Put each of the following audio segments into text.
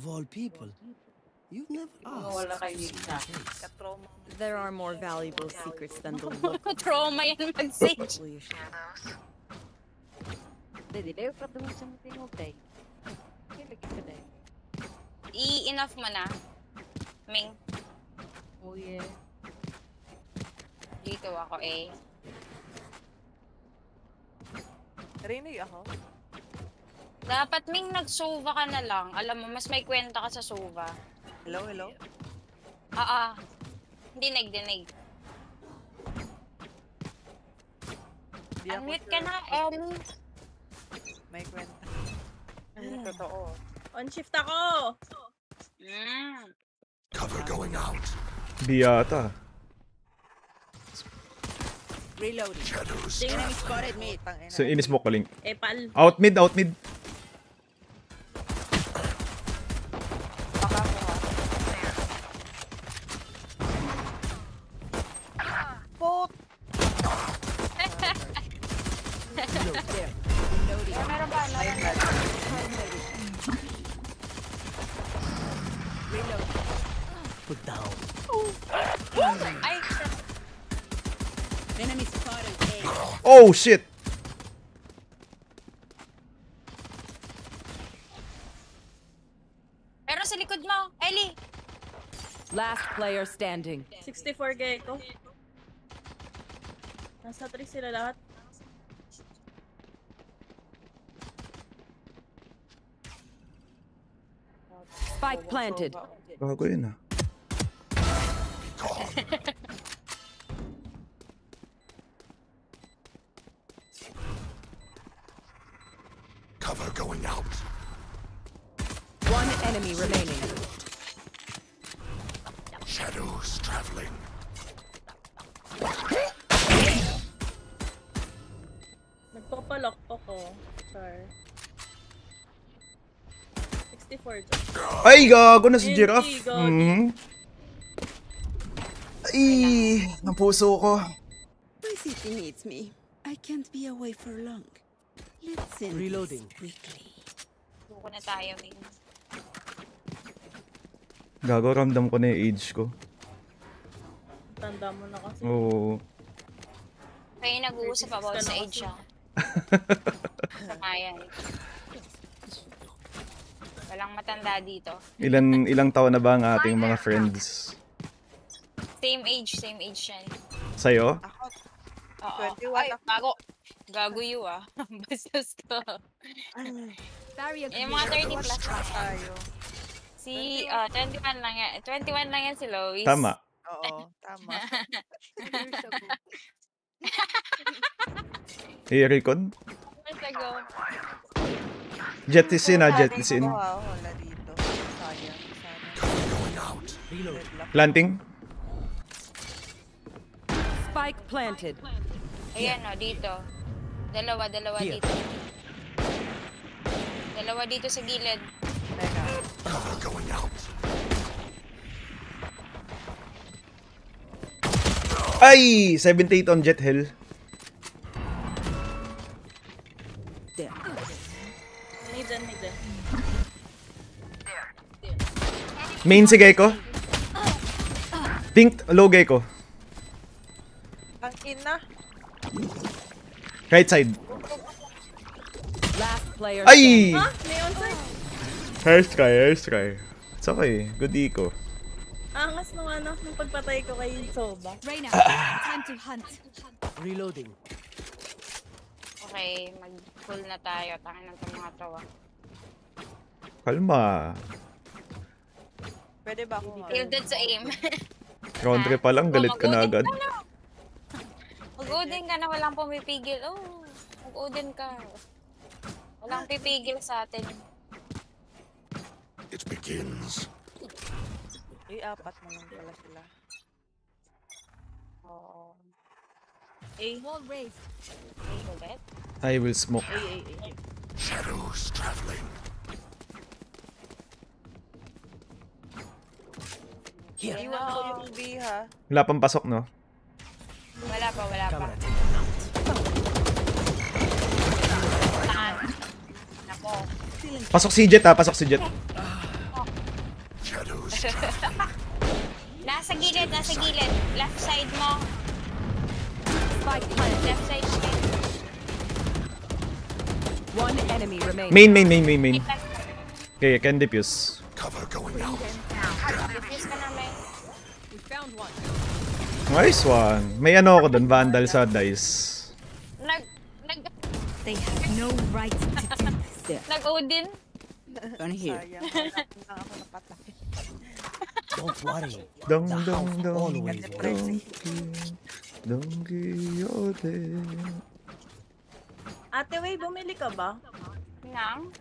Of all people, you've never Wala kayo isa. There are more valuable secrets than the look. Trauma yan mag-sage. I-enough mo na. Ming. Oh yeah. Dito ako eh. Rinig ako. Dapat Ming nag-sova ka na lang. Alam mo, mas may kwenta ka sa sova. Hello, hello? Dinig. Di ako Unmute sure. ka na, Ellie. May kwenta. Totoo. On shift ako! cover going out. Biyata. Reloading. Shadows. The enemy spotted me. So, in-smoke ko link. Epal. Out mid, out mid. Baka mo ha. Pot! Meron ba? Put down. Ay, Enemy spotted A. Oh, shit! pero sa likod mo, Ellie. Last player standing. 64 gecko. Nasa 3 sila lahat. Spike planted. Bago yun ah. Cover going out. One enemy remaining. Shadows traveling. Nagpapalock ako. Char. 64 dyan. Ay, gago na si Hindi, Giraffe. gago. Ay, napuso ko. My city needs me. I can't be away for long. Let's end Reloading. this quickly. Buko na tayo, Ming. Gago, ramdam ko na yung age ko. Tanda mo na kasi. Oo. Kayo nag-uusap about sa age siya. Samayan. Walang matanda dito. Ilang taon na ba ang ating mga friends? Same age yan. Sa'yo? Ako, Oo. 21 Ay, ako. gago you ah. Bastos ko. Yung mga 30 plus na. Tayo. Si, 21 lang yan. 21 lang yan si Lois. Tama. Oo, tama. Hey, Recon? Years ago. Jettisin ah, jettisin. Wala dito. Sayang. Sana. Cover going out. Red lock. Planting? Spike planted. Ayan o, dito. Dalawa dito. Dalawa dito sa gilid. Teka. Cover going out. Ay! 78 on Jet Hill. There. May dyan. Main si Gecko. Pink, low Gecko. Ang ina. Right side. Last player Ay! Ha? May onside? Hairstrike. It's okay. Good eco. Angas nung nung pagpatay ko kay Soba. Reyna, time to hunt. Reloading. Okay, mag-full na tayo. Tangin ng mga tawa. Kalma. Pwede ba akong Tilted sa aim. Round 3 pa lang, galit ka na agad. Mag-udin ka na, walang pumipigil. Oh, mag-udin ka. Walang pipigil sa atin. It begins. apat na lang pala sila. Oo. A. Wall raised. Ulit. I will smoke. A. Shadows traveling. Iwan ko yung B ha. Wala pang pasok, no? Wala pa. Tahan. Nako. Pasok si Jet, ha? Pasok si Jet. Nasa gilid, nasa gilid. Left side mo. Spike planted. Left side mo. One enemy remaining. Main. Okay, I can defuse. Cover going out. Defuse ka namin. We found one. Nice one. May ano ako dun, Vandal sa dice. They have no right to do this. Nag-Odin. Gonna hear. Sayang. Wala lang ako napatay. Don't worry. Dong The dong house dong. always Depressing. Dong Quixote. Ate Way, bumili ka ba? Nang?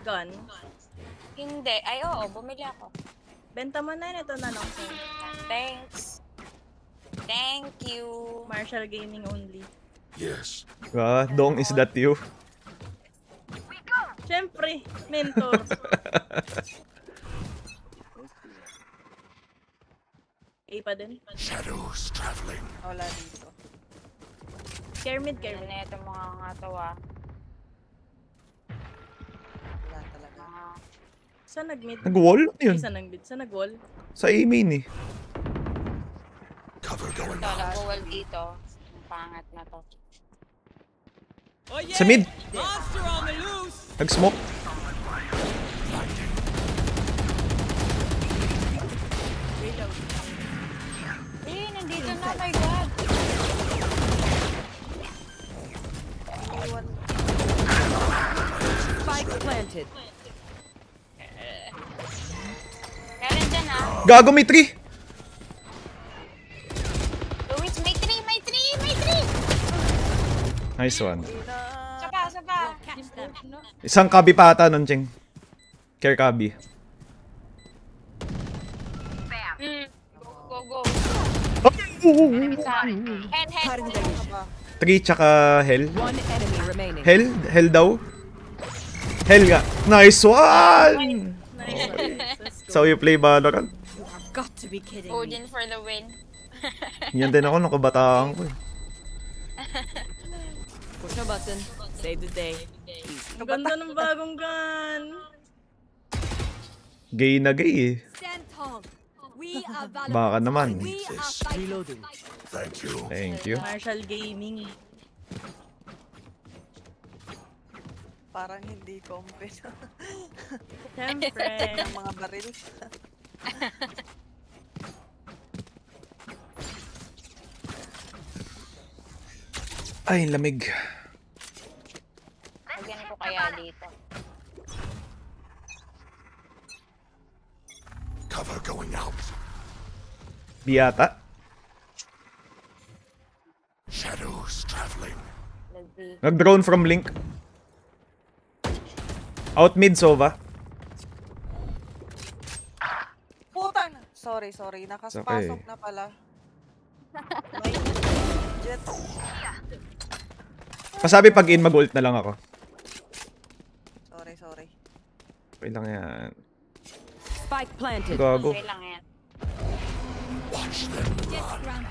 Gun. Hindi. Ay, oo. Bumili ako. Benta mo na yun. Ito na lang sa'yo. Thanks. Thank you. Martial Gaming only. Yes. Dong, is that you? Siyempre, mentor. A pa din. Shadows traveling. Wala dito. Kermit, Ano Kermit. na ito mga nga to ah. Wala talaga. Sa nag-mid? Nag-wall? Ano yun? Sa nag-mid? Sa nag-wall? Sa A-main eh. Cover going Ito, out. nag-wall dito. Ang pangat na to. Sa mid. Nag-smoke. Eh, nandito na. My God. Spike planted. Meron dyan ah. Gago, may 3. Luis, may 3, may 3, may 3! Nice one. Sapa, sapa. Isang kabi pa ata nun, Cheng. Care kabi. Go. Head. Cutting them. 3 tsaka Hell. One enemy remaining. Hell daw. Hell nga. Nice one! Nice. So you play Valorant? Got to be kidding me. Odin for the win. Yan din ako nung kabataan ko eh. Push a button. Save the day. Ang ganda ng bagong gun. Gay na gay eh. Stand tall. We are Baka naman. We are This. fighting. Thank you. Thank you. Martial Gaming. Parang hindi compet Siyempre. ng mga baril. Ay, lamig. Lagyan ko kaya dito. Cover going out. Biyata. Shadows traveling. Lagbi. Nag-drone from Link. Out mid, Sova. Putang! Sorry. Nakaspasok Okay. na pala. May jet. Pasabi pag in, mag-ult na lang ako. Sorry. Okay lang yan. Spike planted. Gago. Okay lang yan. Watch them run.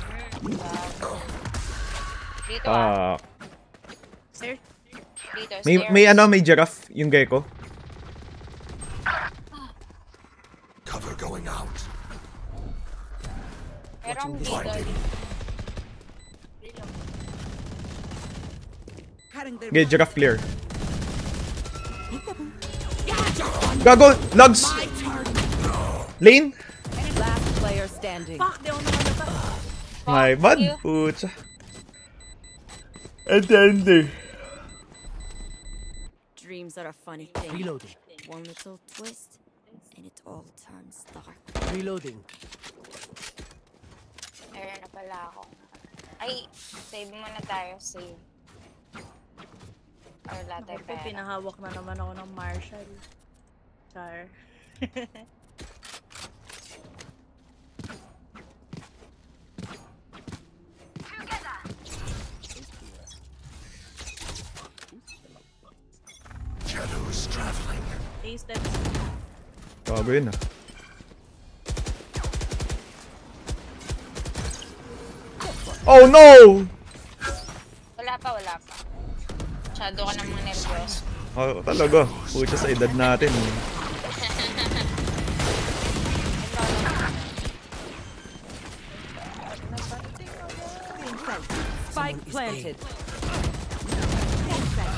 Dito ah. Sir, Dito, May ano, may giraffe, yung gecko. Cover going out. Merong dito. Blinding. Okay, giraffe clear. Gago! Logs! Lane? Last player standing. fuck, di ako nakalata. My bad. you. Putsa. Ende. Dreams are a funny thing. Reloading. One little twist, and it all turns dark. Reloading. Meron na pala ako. Ay, save muna tayo. Save. Or wala tayo Ako, pera. pinahawak na naman ako ng Martial. Char. Shadows traveling. A steps. Gago yun ah. Oh no! Wala pa. Masyado ka namang nervyoso. Oh, talaga. Putsa sa edad natin. Ito, planted.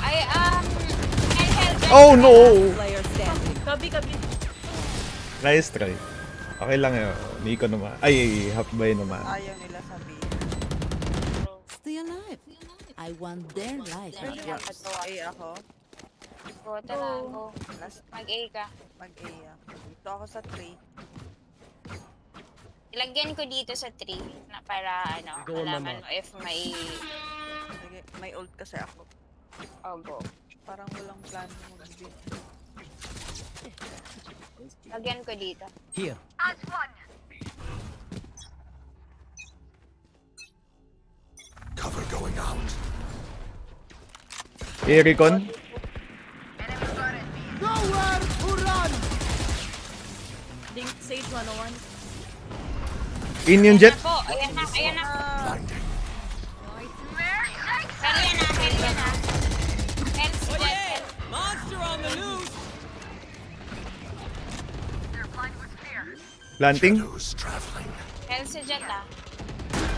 Ay, help. Oh no! Player standing. Kabi. Nice try. Okay lang yun. Nico naman. Ay, half-bay naman. Ayaw nila sabihin. Stay alive. I want their life. not yours. A ako. Go, tara, go. Last Mag-A ka. mag-A ako. Dito ako sa 3. Ilagyan ko dito sa 3 na para malaman mo if may Sige, may ult kasi ako. go. Parang walang plano mag-B. Lagyan ko dito. Here. Cover going out. Recon. Ding Sage 101. In yung jet. Po, ayan na. Blinding. Hell yan na. Hell si Jet. Planting. Shadows traveling. Hell si Jet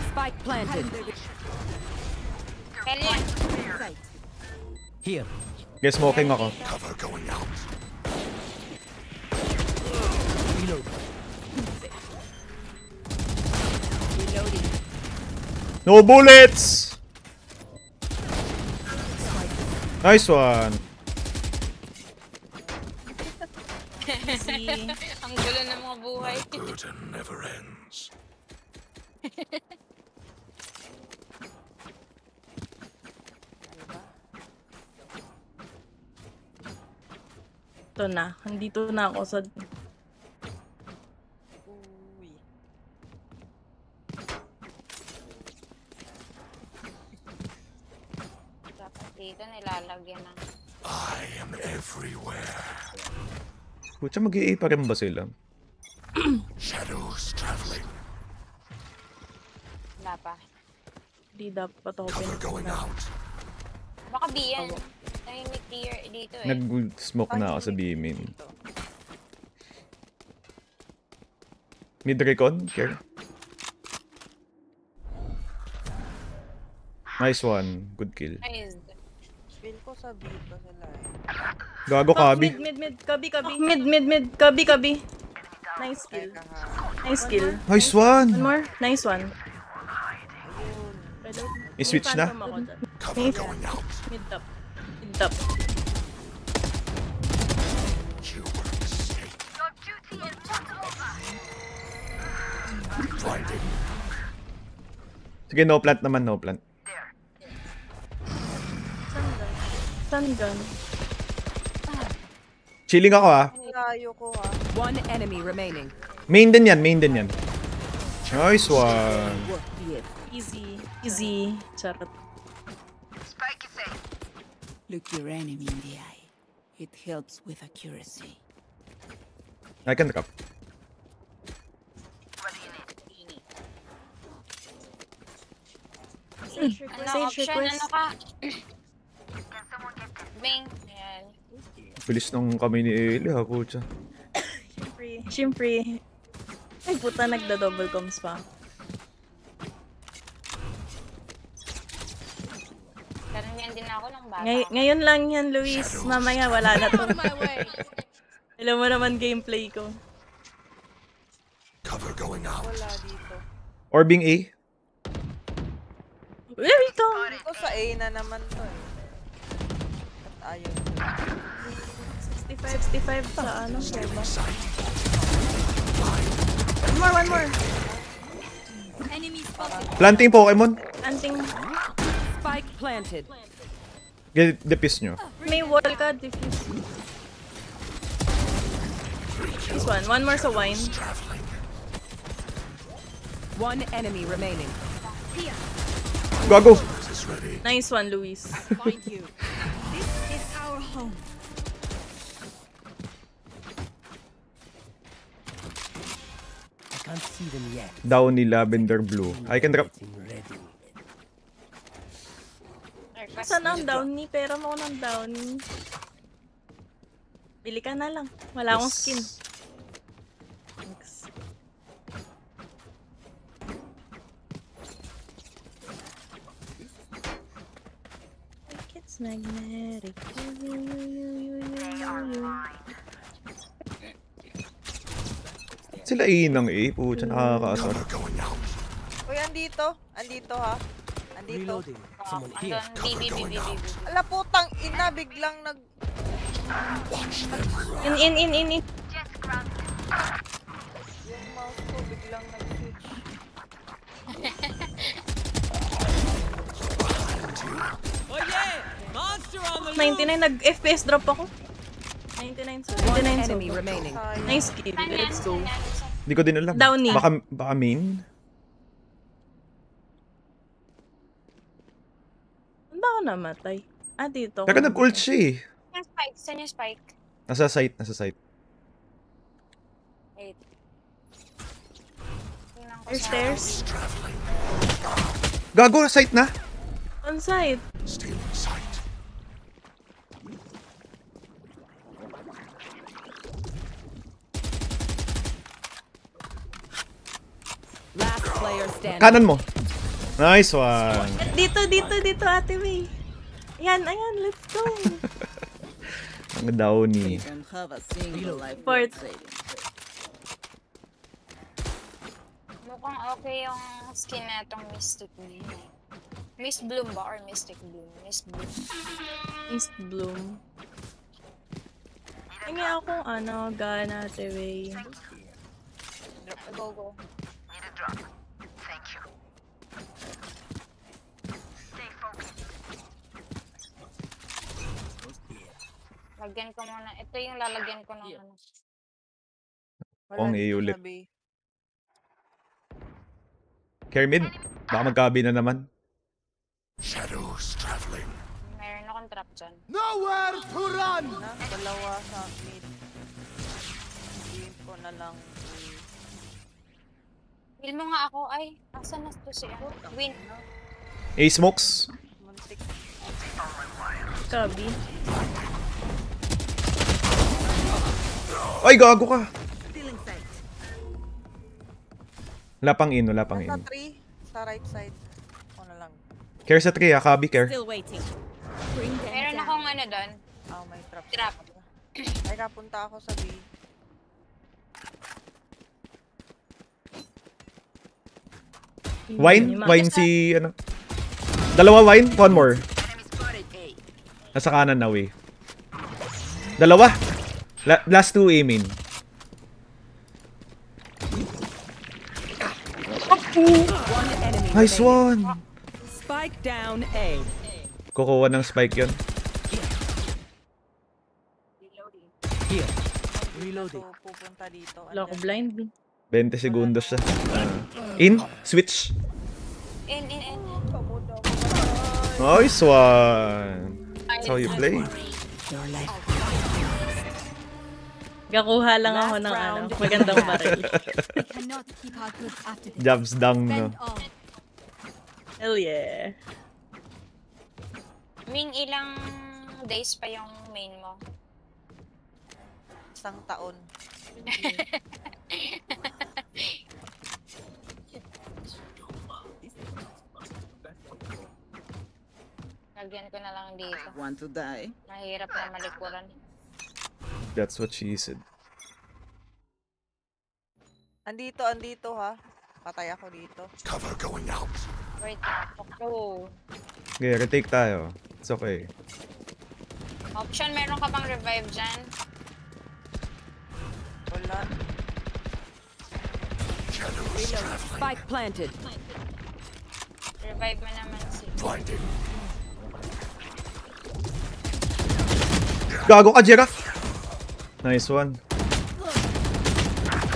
Spike planted. Hell yan. Here. Guess smoking ako. Cover going out. No bullets! Nice one. Ang gulo ng mga buhay. My burden never ends. Ito na. Nandito na ako sa... Uy. Dapat dito nilalagyan ng... I am everywhere. Pucha, mag-i-A pa rin ba sila? Shadows traveling. Wala pa. Hindi dapat ako Cover going pinag- out. Baka B yan. Tahimik dito eh. Nag-smoke na ako sa B-main. Dito. Mid recon, care. Nice one. Good kill. Ayun. Feel ko sa B pa sila eh. Gago kabi. Mid. Kabi. Mid. Kabi. Nice kill. Teka ha. Nice kill. Nice One one. more. Nice one. Ayun. I-switch May na. phantom ako dyan. Cover going out. Mid top. Mid top. You were a mistake. Blinding. Sige, no plant naman, no plant. Sun gun. Chilling ako ah. Ang layo ko ha. One enemy remaining. Main din yan. Nice one. Easy. Charot. Look your enemy in the eye. It helps with accuracy. I can drop. Ano option? Ano ka? Bing. Ayan. Bilis ng kami ni Eli ha, pucha. Siyempre. Ay puta, nagda-double comms pa. Ganun yan din ako ng bata. Ngayon lang yan, Luis. Mamaya wala na to. Alam mo naman gameplay ko. Cover going out. Wala dito. Orbing A. Ito! Dito sa A na naman to eh. At ayaw nila. 65 sa ano, Sheba. Sight. One more. Planting Pokemon. Anting, Spike planted. Get defuse nyo. may wall ka, defuse. This one. One more sa wine. Traveling. One enemy remaining. Gago. This is ready. Nice one, Luis. Down ni Lavender Blue. I can drop. Request Saan ang downy? Pera mo ako ng downy. Bili ka na lang. Wala akong skin. Thanks. magnetic. Sila inang eh. Pucha, nakakaasar. Cover going out. Uy, andito. Andito ha. Andito. Andun, BB. Ala putang ina, biglang nag... In. Yung mouse ko biglang nag-switch. 99 nag-FPS drop ako. 99 so. 99 Enemy so. remaining. Nice kill. Let's go. Hindi ko din alam. Downy. Baka main? Saan ba ako namatay? Ah, dito. Pero nag-ult siya eh. Yung spike, saan yung spike? Nasa site. Wait. Tingnan ko Your sa- stairs. Traveling. Gago, site na. On site. Stealing sight. Last player standing. Kanan mo. Nice one. Dito, Ate May. Ayan, let's go. Ang Downy. Can have a single life Fort. worth saving. Mukhang okay yung skin na itong Mystic Bloom. Mist Bloom ba or Mystic Bloom? Mist Bloom. East Bloom. Hingi akong gana, Ate May. Go. Lagyan ko muna. Ito yung lalagyan ko ng ano. Ang dito iulit. sa B. Kermid, baka magkabi na naman. Shadows traveling. Meron akong trap dyan. Nowhere to run! Na, dalawa sa mid. Game ko na lang. Heal mo nga ako. Ay, asan na to si ano? Win. A-smokes. Muntik. Kabi. Ay, gago ka. Wala pang in. Sa 3, sa right side. Ako na lang. Care sa 3 ha, Kabi, care. Still waiting. Bring them Meron down. akong ano doon. May trap. Trap. Ay, kapunta ako sa B. Wine si, ano. Dalawa wine, one more. Nasa kanan na, we. Dalawa. Last two aiming. One enemy Nice remaining. one. Spike down A. Kukuha ng spike yun. So, pupunta dito. Wala ko blind. 20 segundos siya. In, switch. In. Nice one. That's how you play. Gakuha lang ako Last ng round. magandang baril. We cannot keep our goods after this. Jabs down, no? Bend all. Hell yeah. Ming, ilang days pa yung main mo? Isang taon. Lagyan ko na lang dito. Want to die? Mahirap na malikuran. That's what she said. Andito ha. Patay ako dito. Cover going out. Wait na. Oh. Okay, retake tayo. It's okay. Option, meron ka bang revive dyan? Wala. Shadows traveling. Spike planted. Revive mo naman si... Blinding. Gago ka, Jera. Nice one.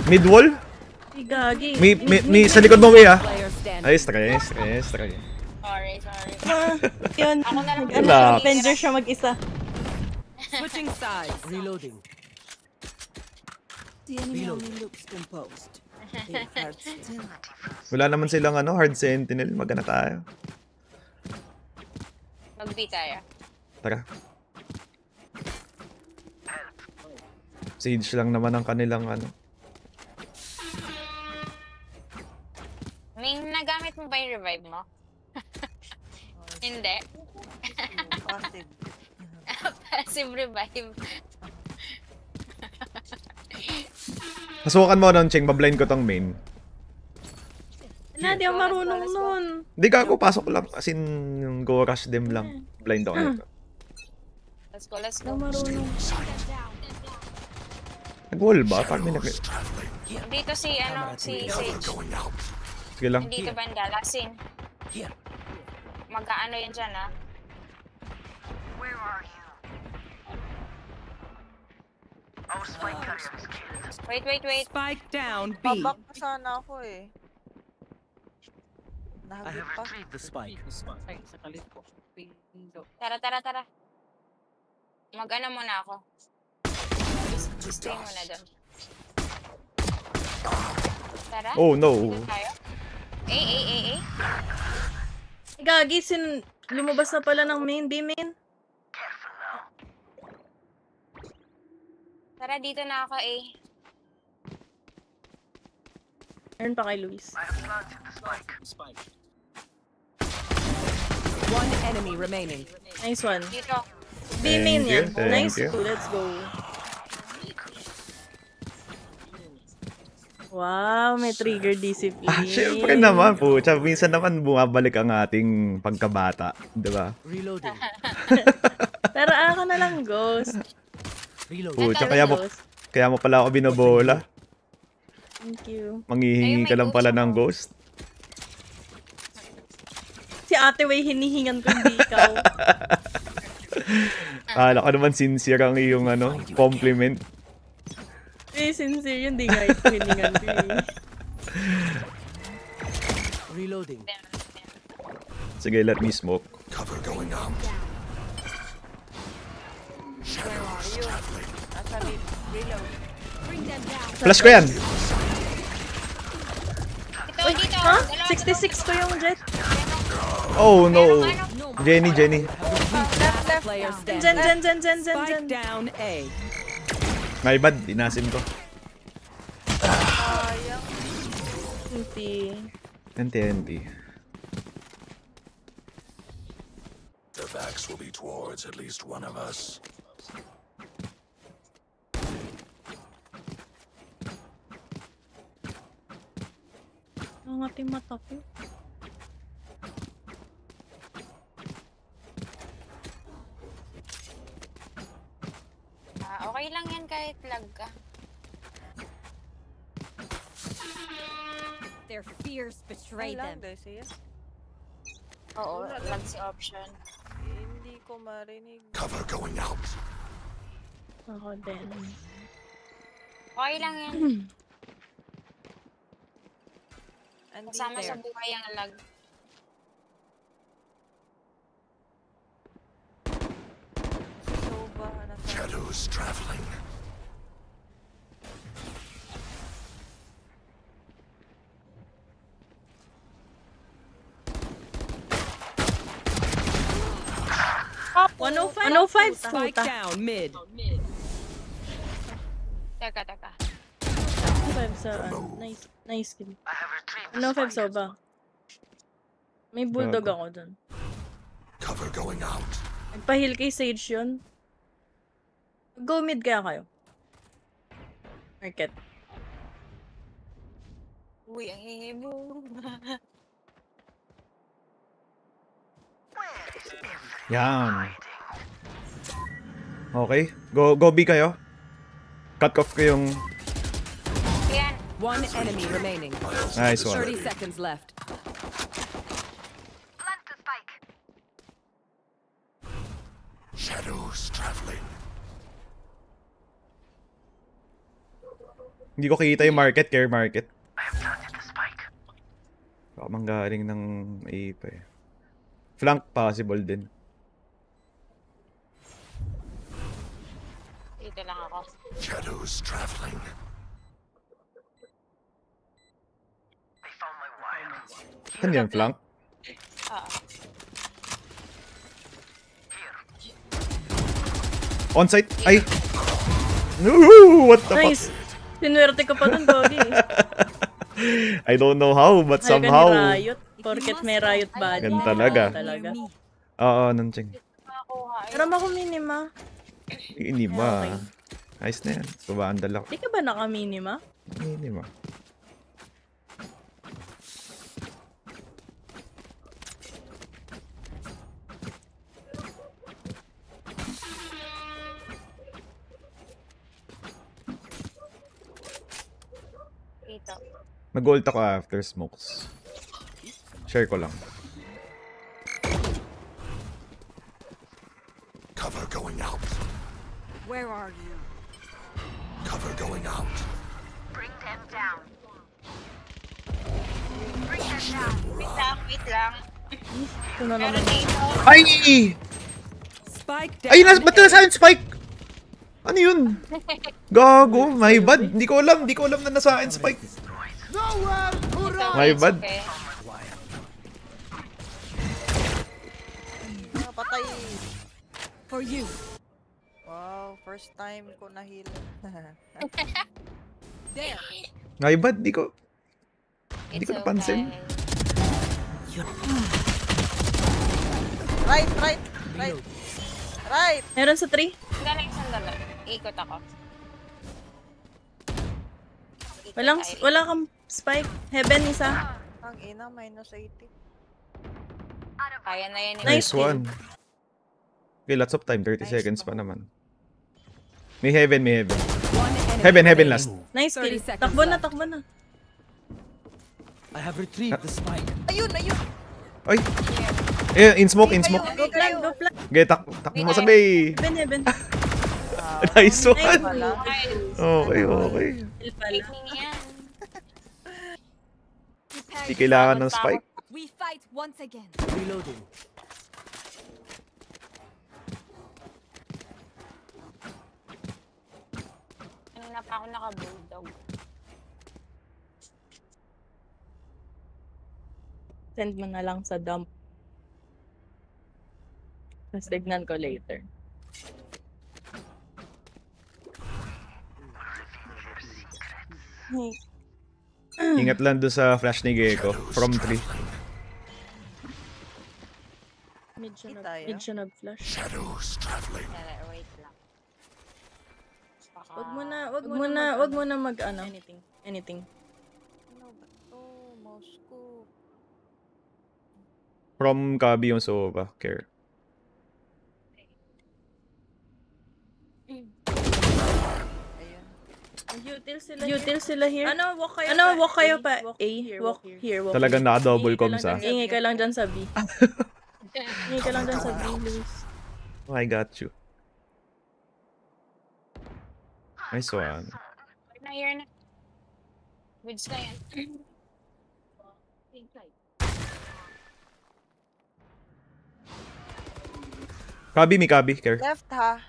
Mid wall? Ay, gagi. May sa likod mo, we ah. Player standing. Nice try. Sorry. Yun. Ako na lang. Relax. Avenger siya mag-isa. Switching sides. The enemy only looks composed. Their hearts still. Wala naman silang hard sentinel. Magana tayo. Mag-B tayo. Tara. Siege lang naman ang kanilang Ming, nagamit mo ba yung revive mo? Hindi. Passive. Passive revive. Pasukan mo nun, Cheng. Bablind ko tong main. Wala, di ako marunong nun. Hindi ka ako, pasok lang. As in, yung go rush them lang. Blind ako nito. Let's go, let's Di go. ako marunong. Nag-wall ba? Parang may nag... Traveling. Dito si, si Sage. Going out. Sige lang. Dito banda, lasin. Mag-ano yun dyan, ah. Wait, wait, wait. Spike down B. Babak na sana ako eh. Nahagip pa. Tara, tara, tara. Mag-ano muna ako. Stay muna doon. Tara. Oh, no. Dito tayo. Eh. Gagi, lumabas na pala ng main, B main. Tara, dito na ako, eh. Earn pa kay Luis. One enemy remaining. Nice one. Dito. B main Thank you, yan. thank Nice you. two, let's go. Wow, may trigger discipline. Ah, syempre naman po. Tsaka minsan naman bumabalik ang ating pagkabata. Di ba? Pero ako na lang, Ghost. Pucha, kaya mo pala ako binobola. Thank you. Manghihingi ka lang pala ng ghost. Si Ate Way, hinihingan ko, hindi ikaw. Akala ko naman sincere ang iyong compliment. Eh, sincere yun, di nga ito hiningan ko eh. Sige, let me smoke. Cover going out. Shadows traveling. Nasa reload. Flash ko yan! Dito. Ha? Dalawa, 66 ko yung jet. Oh no! Jenny. Last player standing. Jen. Spike down A. My bad, dinasin ko. Hindi. NT. Their backs will be towards at least one of us. Ang ating mata ko. Okay lang yan kahit lag ka. Their fears betray them. Lang, siya. Oo, lag si option. Hindi ko marinig. Cover going out. Ako din. Okay lang yan. Andi Kasama sa there. buhay ang lag. Soba, nasa... Shadows traveling. Top 105 Spike puta. down mid. Teka. 105 sa nice kill. 105 soba. May bulldog ako dun. Cover going out. Nagpa-heal kay Sage yun. Go mid kaya kayo. Market. Uy, ang hingi mo. Yan. Okay. Go B kayo. Cut off ko yung... Yan. One enemy remaining. Nice one. 30 seconds left. Shadows traveling. Hindi ko kita yung market, care market. Baka manggaling ng A pa eh. Flank possible din. Dito lang ako. Shadows traveling. Saan yan, flank? On-site? Ay! No! What the Nice! Sinuwerte ko pa dun, Gogi. I don't know how, but Ayaw ka ni somehow... Riot. Porket may Riot body. Ganun talaga. Talaga. Oo, Nancheng. nakuha. Aram ako minima. Inima. Ayos na yan. Babaan dala ko. Di ka ba naka-minima? Inima. Dito. Mag-ult ako after smokes. Share ko lang. Cover going out. Where are you? Cover going out. Wait lang. Ito na Pero naman. dito, Ay! Spike down. Ay, ba't na sa akin spike? Ano yun? Gago, my bad. Hindi ko alam na nasa akin spike. My it's bad. okay. Patay. For you. Wow, first time ko na heal. There. My bad, di ko It's ko napansin. okay. Right. Meron sa 3? Sandali. Ikot ako. Ikot tayo. Wala kang spike. Heaven isa. Ang ina, minus 80. Kaya na yan. Nice kill. one. Okay, lots of time. 30 Nice seconds to. pa naman. May heaven. One enemy Heaven remaining. last. Nice 30 kill. seconds Takbo na, left. takbo na. I have retrieved the spike. Ayun! Ay! Eh, in smoke. Go plan, go plan. Okay, takbo mo sabi. Heaven. Nice Nice one. Wala. Okay. Kill pala. Lightning yan. Hindi kailangan ng spike. We fight once again. Reloading. Kanina pa ako naka-bulldog. Send mo na lang sa dump. Tapos tignan ko later. Ingat lang doon sa flash ni Gecko. From 3. Mid siya nag-flash. Shadows traveling. Wait lang. Baka... Wag mo na mag ano. Anything. Ano ba to? Moscow. From Kabi yung Sova. Care. Ayun. Util sila here. Walk kayo pa. A. Walk here. Walk Talagang here. naka-double comms ah. Ingay ka lang dyan sa B. Ingay ka lang dyan sa B, Luis. Oh, I got you. Nice one. Here na. Goods na yan. May Kabi. Care. Left ha.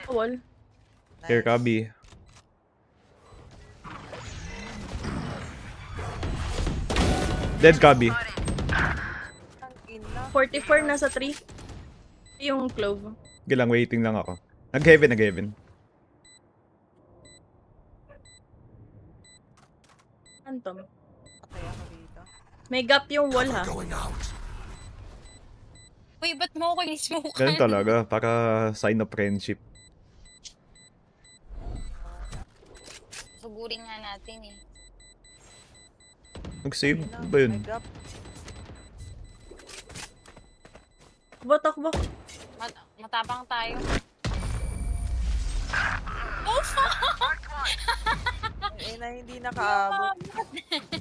Wall. Care, Kabi. Dead Kabi. Ang ina. 44 nasa 3. Yung clove. Sige lang, waiting lang ako. Nag-heaven. Phantom. Patay ako dito. May gap yung wall ha. Going out. Uy, ba't mo ako in-smoke? Ganun talaga, para sign of friendship. Sugurin nga natin eh. Nag-save Ina, ba yun? may gap. Takbo. Matapang tayo. Ang ina, hindi nakaabot.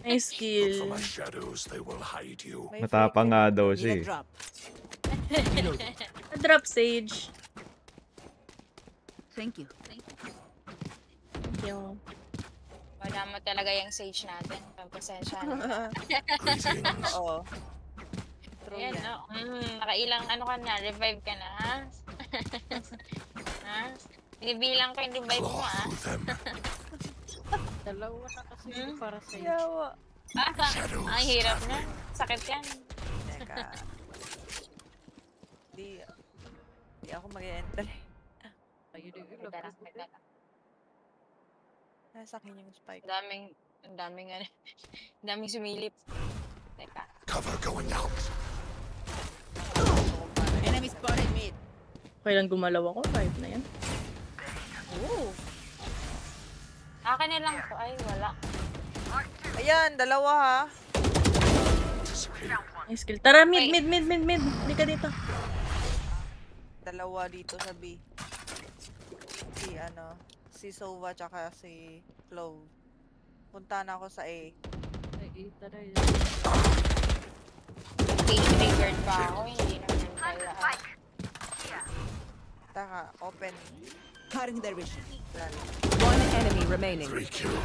Nice Look kill. for my shadows, they will hide you. May Matapang nga daw Need siya a eh. drop. Drop Sage. Thank you. Yung... Wala mo talaga yung sage natin. Pagpasensya na. Greetings. Oo. True Ayan, yan. no? Nakailang ano ka na, revive ka na, ha? Ha? Binibilang ko yung revive mo, Claw ha? through them. Dalawa na kasi para sa Yawa. Ang hirap na. Sakit yan. Teka. Di ako mag-enter. May dala. Nasa akin yung spike. Ang daming sumilip. Teka. Cover going out. Kailan gumalaw ako? 5 na yan. Ooh. Akin na lang to. Ay, wala. Ayan, dalawa ha. Nice skill. Tara, mid. Hindi ka dito. Dalawa dito sa B. Si Sova tsaka si Clove. Punta na ako sa A. Triggered pa ako. Hindi naman pala. Taka, open. Cutting their vision. Plan. One enemy remaining. 3 killed.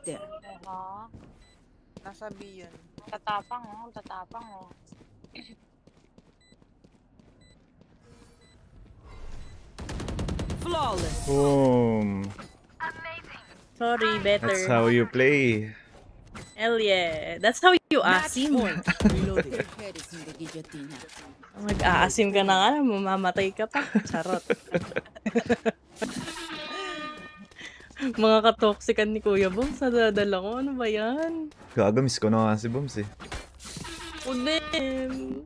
There. Aha. Nasa B yun. Tatapang oh. Tatapang oh. Flawless. Boom. Sorry, better. That's how you play. Hell yeah. That's how you asim. Reloading. Their head is in the guillotine. Mag-aasim ka na nga, mamamatay ka pa. Charot. Mga katoksikan ni Kuya Boms, nadadala ko. Ano ba yan? Gago, miss ko na nga si Boms eh. Udem.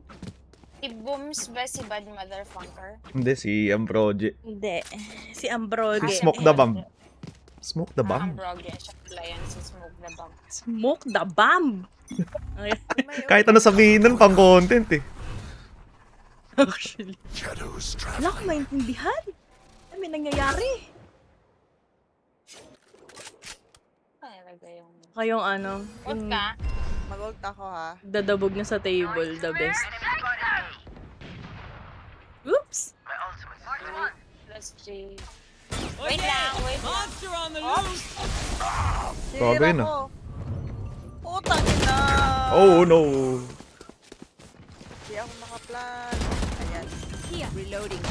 Si Booms ba si bad motherfucker? Hindi, si Ambroge. Hindi. Si Ambroge. Smoke the bomb. Smoke the bomb? Ambroge. Siya pala yan si Smoke the Bomb. Smoke the bomb. Okay. Kahit ano sabihin nun, pang content eh. Actually. Shadows Wala ko traveling. maintindihan. Ano may nangyayari? Ano talaga yung... Kayong ano, Ult yung ka? Mag-ult ako ha. dadabog na sa table, the best. Oops! Let's see. Wait lang, wait lang. Monster on the loose. Grabe Sira na. ko. Putang ina. Oh no! Hindi ako makaplan. Ayan. Reloading.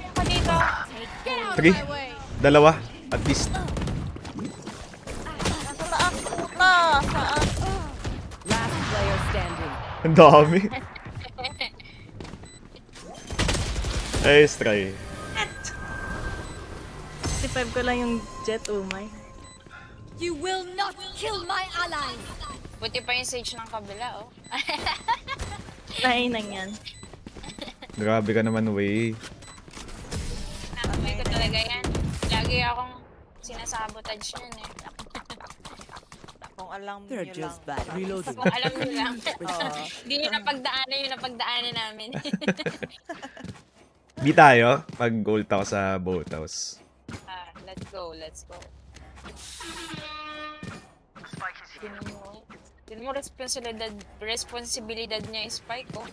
Ako dito. 3? Dalawa? At least. Nasa taas, puta. Saan? Last player standing. Ang dami. Nice try. 65 ko lang yung jet, oh my. You will not kill my allies. Buti pa yung sage ng kabila, oh. Ay, nang yan. Grabe ka naman, wey. Nakamay ko talaga yan. Lagi akong sinasabotage yan eh. Kung alam They're niyo lang. just bad. Reloading. Kung alam nyo lang. Oo. Hindi nyo napagdaanan yung napagdaanan namin. Di tayo, pag gold ako sa boat house. Let's go, let's go. Yun mo responsibilidad niya yung Spike, oh.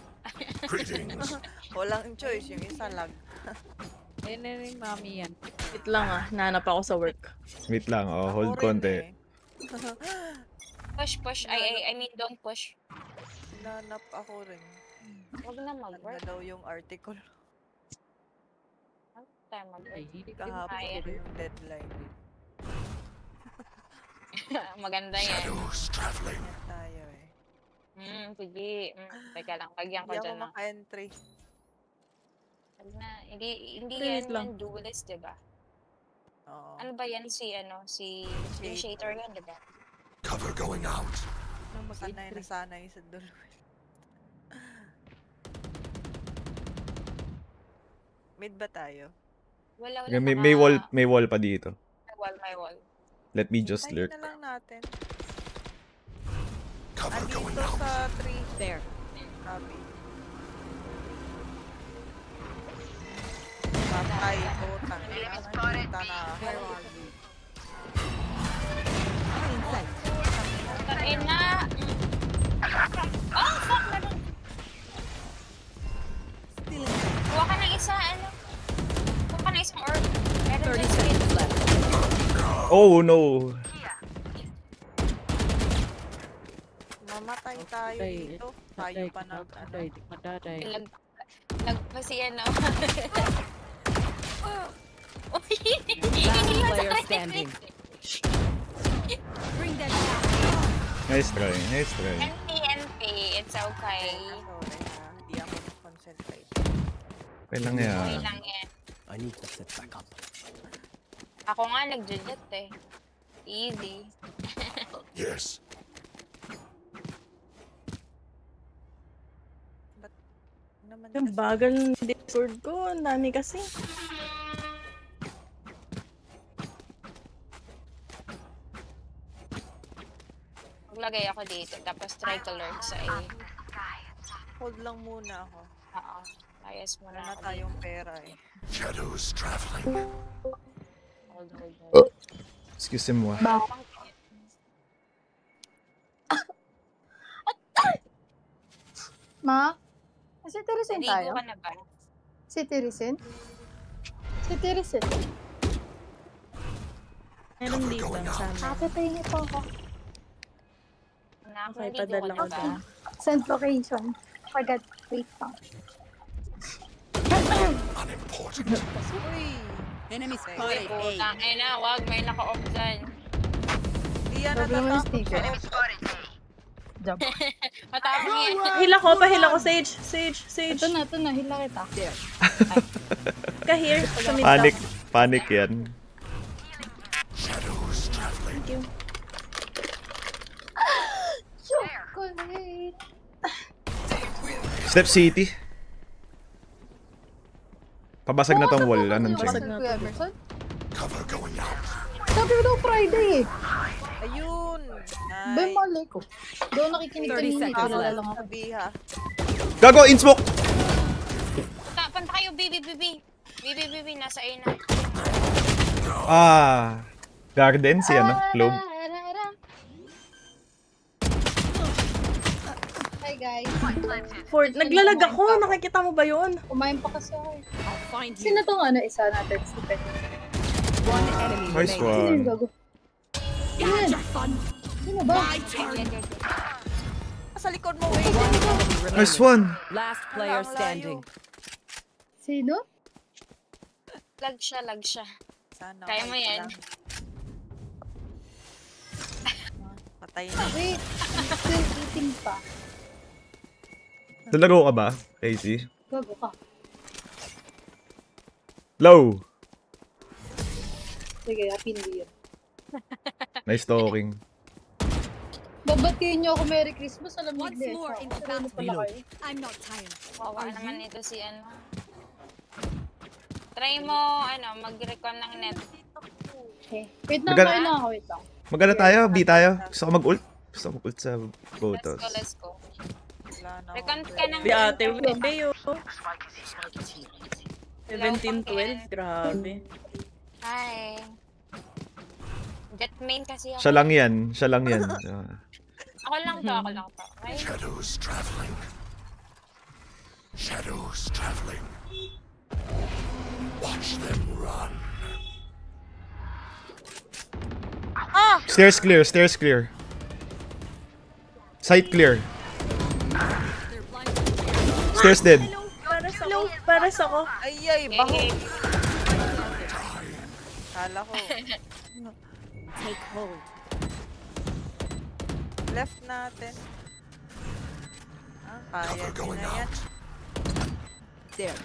Greetings. Walang choice. Yung isa lag. Wait lang ah, nahanap ako sa work. Wait lang, oh, hold Ako rin konti. eh. Push. I mean, don't push. Nanap ako rin. Huwag na Ano mag-work. daw yung article? Huwag tayo mag-work. Kahapon Ayan. ko yung deadline. Maganda yan. Shadows traveling. Yan tayo eh. Sige. Teka lang, lagyan ko Hindi ako dyan ng... maka-entry. Wag na. Hindi Wait yan lang. yung duelist, diba? Oo. Ano ba yan si Initiator yan, diba? Cover going out. Sanay na sanay sa dulo. Mid ba tayo? Wala May wall pa dito. May wall. Let me just Tayo lurk. na lang natin. Cover going Andito out. sa 3. There. Copy. Patay ko. Tangina na. Where are you? Tain na! Oh, fuck! Meron! Still Kuha ka ng isa, ano? Kuha ka ng isang orb. Meron 30 dyan sa seconds left. Oh no! Mamatay tayo dito. Tayo pa ng ano. Lag pa si ano. Uy! Last player standing. Bring them down. Nice try, nice try. NP, it's okay. Sorry ha. Hindi ako concentrate. Okay lang Okay yan. lang yan. I need to set back up. Ako nga nagjujet eh. Easy. Yes. Naman Yung kasi. bagal ng Discord ko. Ang dami kasi. Maglagay ako dito, tapos try to lurk sa A. Hold lang muna ako. Oo. Ayos mo Wala na na ako. tayong pera eh. Shadows traveling. Hold. Excusez-moi. Ma? City Resin Naligo tayo? ka na ba? City Resin? City Resin. Meron dito sa amin. Kapitay niyo po ako. Anak, Okay, naligo padala ka ko na ba? dun. Send location. Forgot. Wait lang. Unimportant. Uy! Enemy Uy, spotted A. putang ina, wag, may naka-off dyan. Diyan na Sabi naman yung tatakot sticker. siya. Jump. Matapang yan. Hila ko, pahila ko. Sage, Sage, Sage. Ito na. Hila kita. Ka here. Sa mid Panic. top. Panic yan. Shadows traveling. Thank you. Chocolate. Step City. Pabasag na tong wall. Anong check? Basag na Kuya to. Emerson? Cover going out. Sabi ko daw Friday eh. Ayun! Ba, Nice. malay ko. Doon nakikinig 30 kanina. seconds Kilala left. lang ako. Sabi ha. Gago! In smoke! Punta kayo, BB. BB, nasa A na. Ah. Garden si ano? Globe. Hi guys. Ford, naglalag ako. Nakikita mo ba yun? Kumain pa kasi ako eh. I'll find you. Sino tong isa natin? Stupid. One enemy Nice remaining. Sino yung one. gago? Yan. Sino ba? Sa likod mo, wait. One enemy remaining. Nice one! Last player standing. Sino? Lag siya. Sana Kaya mo okay yan. lang. Patay na. Wait. I'm still eating pa. Nalaro ka ba, Casey? Gago ka. Low! Sige, happy new year. Nice talking. Babatiin niyo ako Merry Christmas. Alam niyo Once din. more in the Ano pala kayo? I'm not tired. Wawa naman ito si ano. Try mo, mag-recon ng net. Okay. Wait lang, Maganda- kain lang ako. Wait lang. Maganda tayo? B tayo? Gusto ko mag-ult? Gusto ko mag-ult sa photos. Let's go. Wala na Recon akong ka ng Di ate, net. Webe yun. 17-12. Grabe. Hi. Jet main kasi ako. Siya lang yan. Siya lang yan. Ah. Ako lang to. Okay? Shadows traveling. Shadows traveling. Watch them run. Stairs clear. Stairs clear. Site clear. Stairs dead. Para sa ko. Ay, baho. Eh, Kala ko. Take hold. Left natin. Kaya Cover din going na yan. out. There.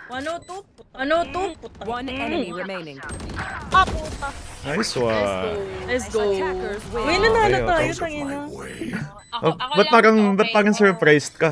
102. 102. Puta. One enemy remaining. Ah, puta. Nice one. Let's go. Attackers win. Uy, nanalo Ayaw, tayo, Out of my tangina. way. Ako Ba't lang to, parang okay? surprised ka?